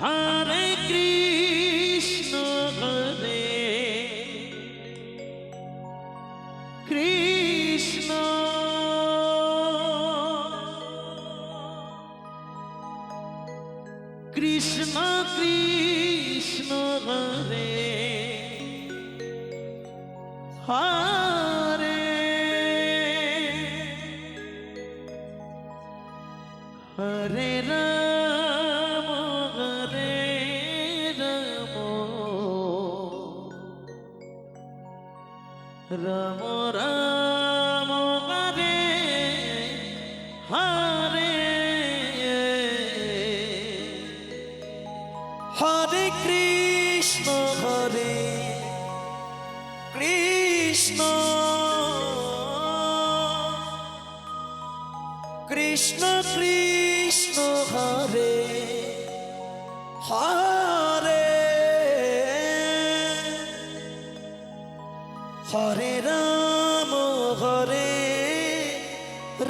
Hare Krishna Krishna Krishna Krishna Hare Hare Hare Ram Hare Ram Ram Ram Hare Hare Hare Krishna Krishna Krishna Krishna Hare Hare Hare Ram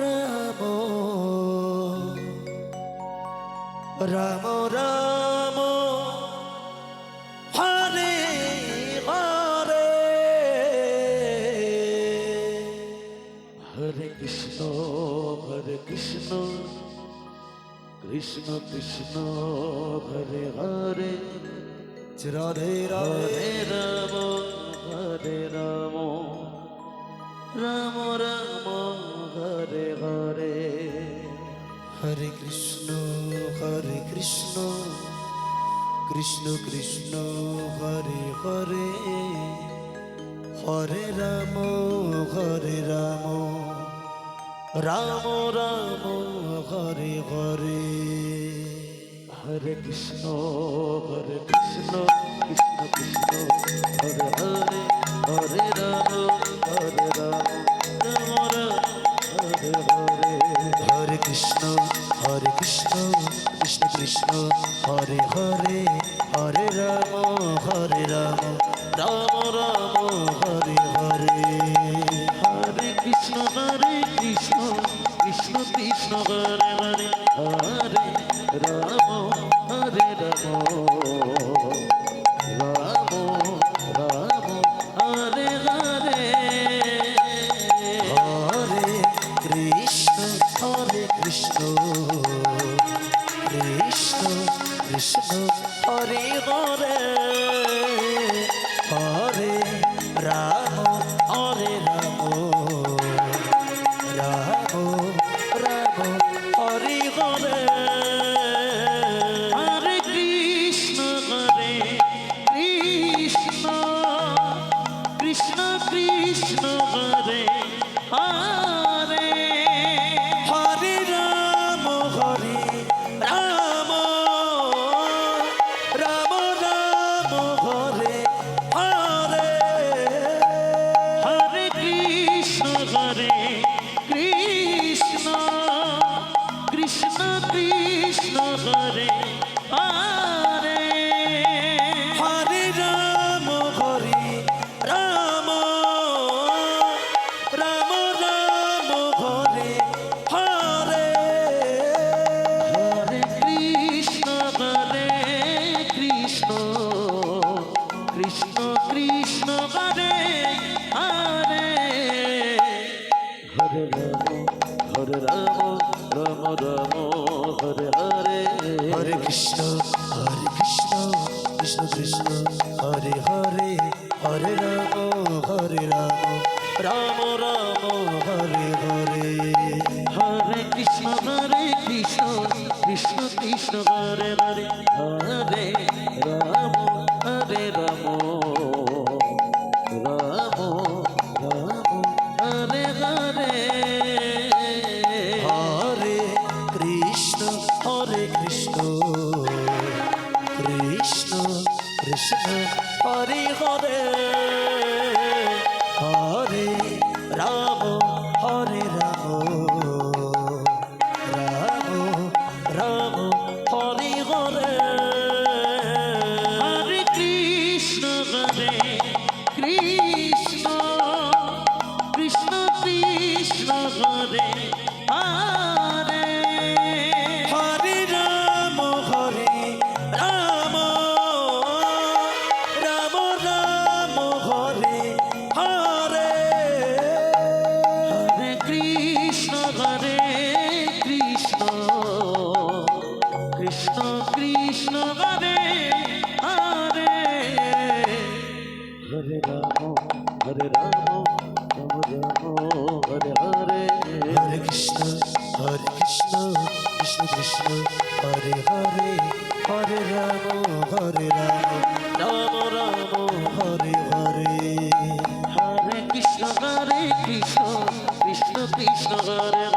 Ram Ram Ram Hare Hare Hare Krishna Krishna Krishna Hare Hare Radhe Hare Radhe Ram Hare Ram Ram Ram Hare Hare Hare Krishna Krishna Krishna Hare Hare Hare Ram Ram Ram Hare Hare Hare Krishna Krishna Krishna Hare Hare Hare Ram Ram Ram Hare Hare Hare Krishna Krishna Krishna Hare Hare Hare Ram Ram Ram Hare Hare Hare Krishna Krishna Krishna Hare Hare Hare Ram Ram Ram Hare Hare Hare Krishna Krishna Krishna Hare Hare Hare Ram Ram Ram Hare Hare Hare Krishna Krishna Krishna Krishna Hare Hare Hare Ram Ram Ram Hare Hare Hare Krishna Krishna Krishna Krishna Hare Hare Hare Ram Ram Ram Hare Hare Hare Krishna Krishna Krishna Krishna Hare Hare Hare Ram Ram Ram Hare Hare Hare Krishna Krishna Krishna Hare Hare Hare Ram Ram Hare Hare Hare Krishna Krishna Krishna Hare Hare Hare Ram Ram Ram Hare Hare Hare Krishna Krishna Krishna Hare Hare Hare Ram Ram Hare Hare Hare Krishna Krishna Krishna Krishna Hare Hare Hare Ram Ram Krishna Hare Hare Hare Ram Hare Ram Ram Ram Hare Hare Hare Krishna Krishna Krishna Hare Hare Hare Ram Ram Ram Hare Hare Hare Krishna Krishna Krishna Hare